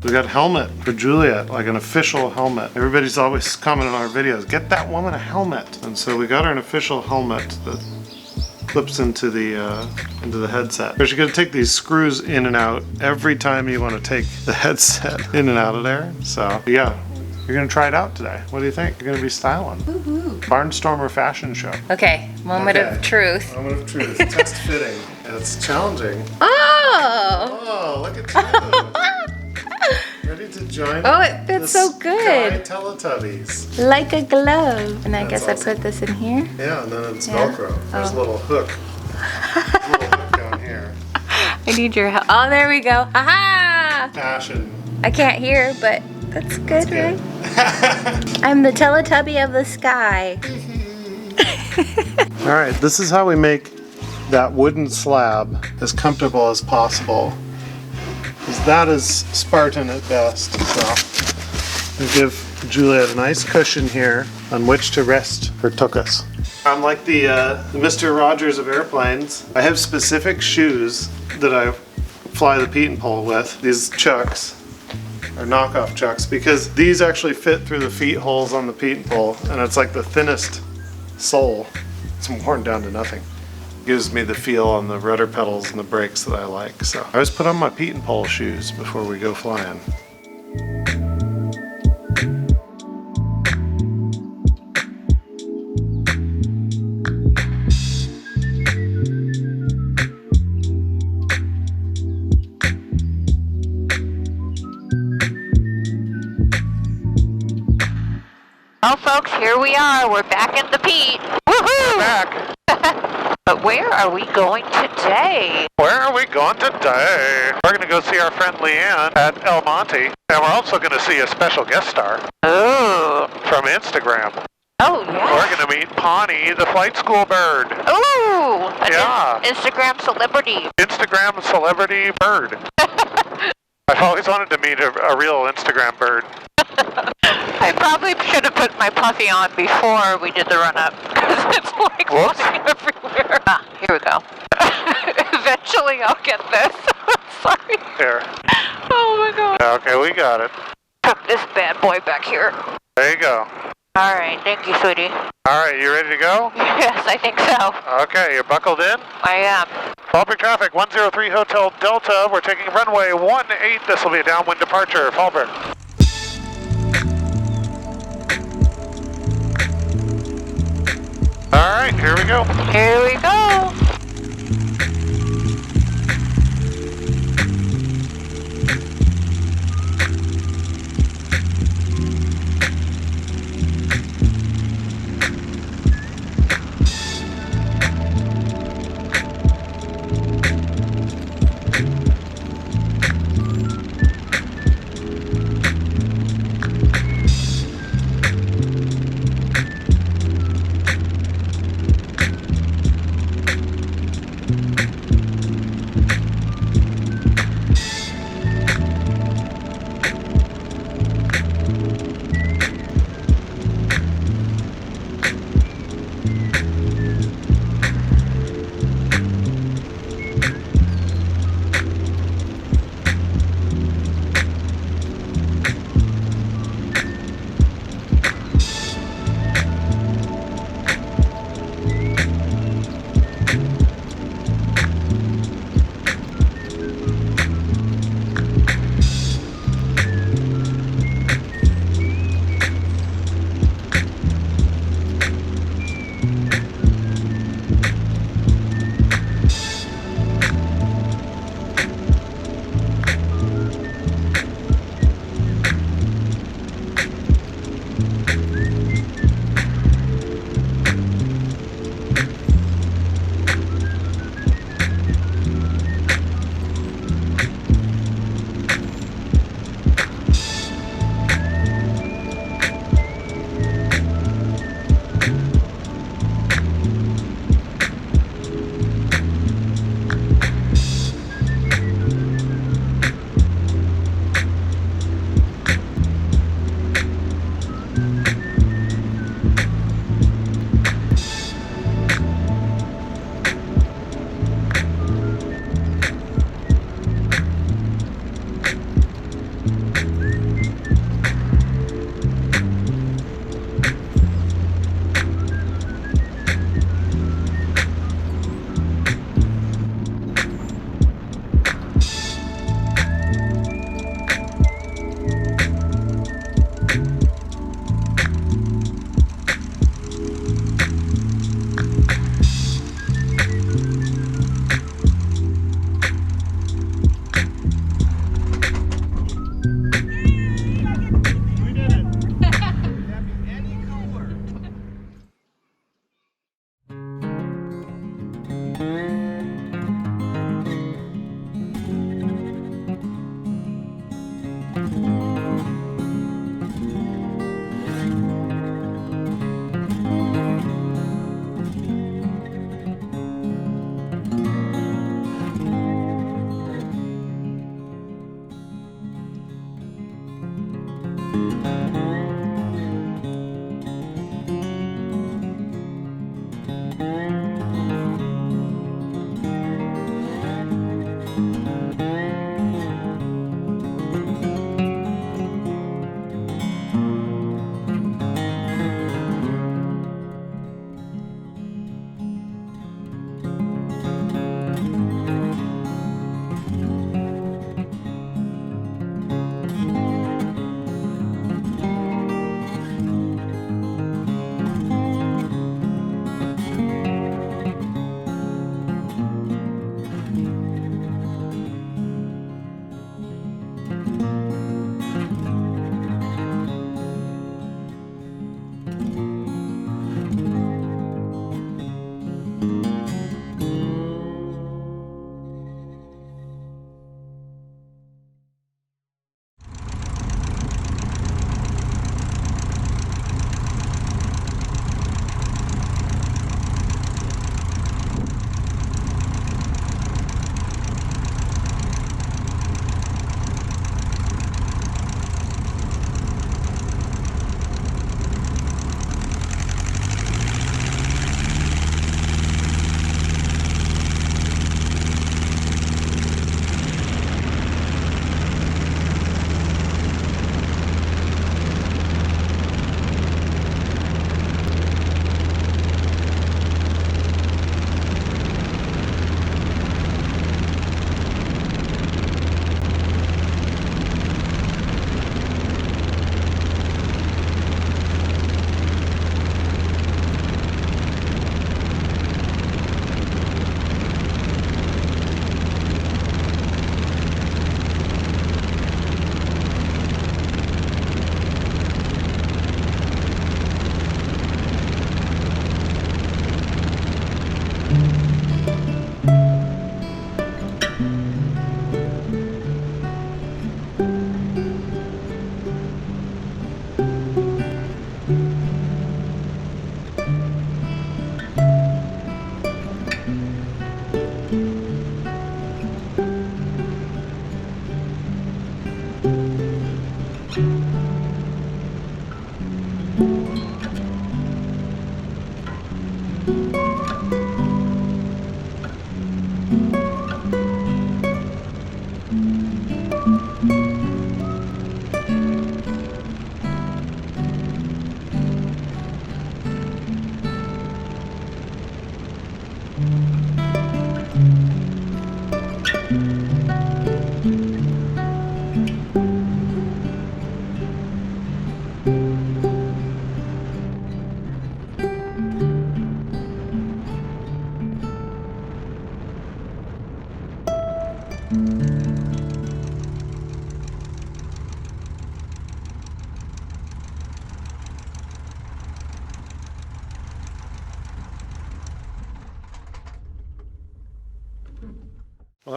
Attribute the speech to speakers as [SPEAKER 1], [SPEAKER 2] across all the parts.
[SPEAKER 1] We got a helmet for Juliet, like an official helmet. Everybody's always commenting on our videos, get that woman a helmet. And so we got her an official helmet that clips into the headset. But you're gonna take these screws in and out every time you want to take the headset in and out of there. So yeah, you're gonna try it out today. What do you think? You're gonna be styling.
[SPEAKER 2] Woohoo.
[SPEAKER 1] Barnstormer fashion show.
[SPEAKER 2] Okay, moment of truth.
[SPEAKER 1] Moment of truth. Test fitting. It's challenging.
[SPEAKER 2] Oh!
[SPEAKER 1] Oh, look at you. Ready to join?
[SPEAKER 2] Oh, it fits so good.
[SPEAKER 1] Sky Teletubbies.
[SPEAKER 2] Like a glove. And I
[SPEAKER 1] That's
[SPEAKER 2] guess
[SPEAKER 1] awesome.
[SPEAKER 2] I put this in here.
[SPEAKER 1] Yeah, and then it's
[SPEAKER 2] Yeah.
[SPEAKER 1] Velcro. There's
[SPEAKER 2] Oh.
[SPEAKER 1] a little hook. A little hook down here.
[SPEAKER 2] I need your help. Oh, there we go. Aha!
[SPEAKER 1] Fashion.
[SPEAKER 2] I can't hear, but that's good,
[SPEAKER 1] Good.
[SPEAKER 2] right? I'm the Teletubby of the sky.
[SPEAKER 1] All right, this is how we make that wooden slab as comfortable as possible. Because that is Spartan at best. So we give Juliet a nice cushion here on which to rest her tuchus. I'm like the Mr. Rogers of airplanes. I have specific shoes that I fly the Pietenpol with. These Chucks are knockoff Chucks because these actually fit through the feet holes on the Pietenpol, and it's like the thinnest sole. It's worn down to nothing. Gives me the feel on the rudder pedals and the brakes that I like. So I always put on my Pietenpol shoes before we go flying.
[SPEAKER 3] Well, folks, here we are. We're back in the Pete. Woohoo!
[SPEAKER 1] Back!
[SPEAKER 3] But where are we going today?
[SPEAKER 1] Where are we going today? We're going to go see our friend Leanne at El Monte, and we're also going to see a special guest star
[SPEAKER 3] Ooh.
[SPEAKER 1] from Instagram.
[SPEAKER 3] Oh, yeah.
[SPEAKER 1] We're going to meet Pawnee, the flight school bird.
[SPEAKER 3] Ooh. An
[SPEAKER 1] Yeah.
[SPEAKER 3] Instagram celebrity.
[SPEAKER 1] Instagram celebrity bird. I've always wanted to meet a real Instagram bird.
[SPEAKER 3] I probably should have put my puffy on before we did the run-up, because it's like
[SPEAKER 1] Whoops.
[SPEAKER 3] flying everywhere. Ah, here we go. Eventually I'll get this. Sorry.
[SPEAKER 1] Here.
[SPEAKER 3] Oh my god.
[SPEAKER 1] Okay, we got it.
[SPEAKER 3] Tuck this bad boy back here.
[SPEAKER 1] There you go.
[SPEAKER 3] All right, thank you, sweetie.
[SPEAKER 1] All right, you ready to go?
[SPEAKER 3] Yes, I think so.
[SPEAKER 1] Okay, you're buckled in?
[SPEAKER 3] I am.
[SPEAKER 1] Fallbrook traffic, 103 Hotel Delta. We're taking runway 18. This will be a downwind departure. Fallbrook. All right, here we go.
[SPEAKER 3] Here we go.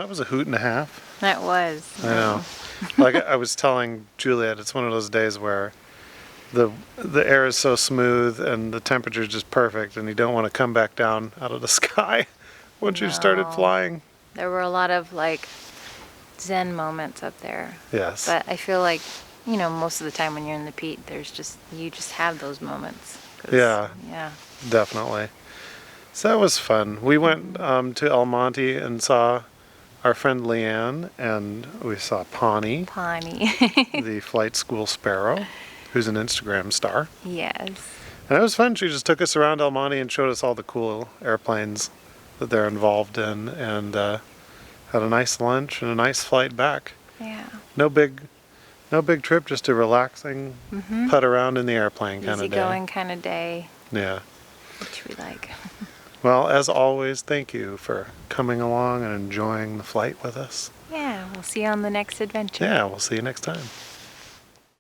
[SPEAKER 1] that was a hoot and a half.
[SPEAKER 2] That was.
[SPEAKER 1] I know. Like I was telling Juliet, it's one of those days where the air is so smooth and the temperature is just perfect, and you don't want to come back down out of the sky once you've started
[SPEAKER 2] No.
[SPEAKER 1] flying.
[SPEAKER 2] There were a lot of like zen moments up there.
[SPEAKER 1] Yes.
[SPEAKER 2] But I feel like, you know, most of the time when you're in the Pete, you just have those moments. 'Cause,
[SPEAKER 1] Yeah.
[SPEAKER 2] Yeah.
[SPEAKER 1] Definitely. So that was fun. We went to El Monte and saw our friend Leanne, and we saw Pawnee,
[SPEAKER 2] Pawnee.
[SPEAKER 1] the flight school sparrow, who's an Instagram star.
[SPEAKER 2] Yes.
[SPEAKER 1] And it was fun. She just took us around El Monte and showed us all the cool airplanes that they're involved in, and had a nice lunch and a nice flight back.
[SPEAKER 2] Yeah.
[SPEAKER 1] No big trip, just a relaxing put around in the airplane kind of day.
[SPEAKER 2] Easygoing kind of day,
[SPEAKER 1] Yeah.
[SPEAKER 2] which we like.
[SPEAKER 1] Well, as always, thank you for coming along and enjoying the flight with us.
[SPEAKER 2] Yeah, we'll see you on the next adventure.
[SPEAKER 1] Yeah, we'll see you next time.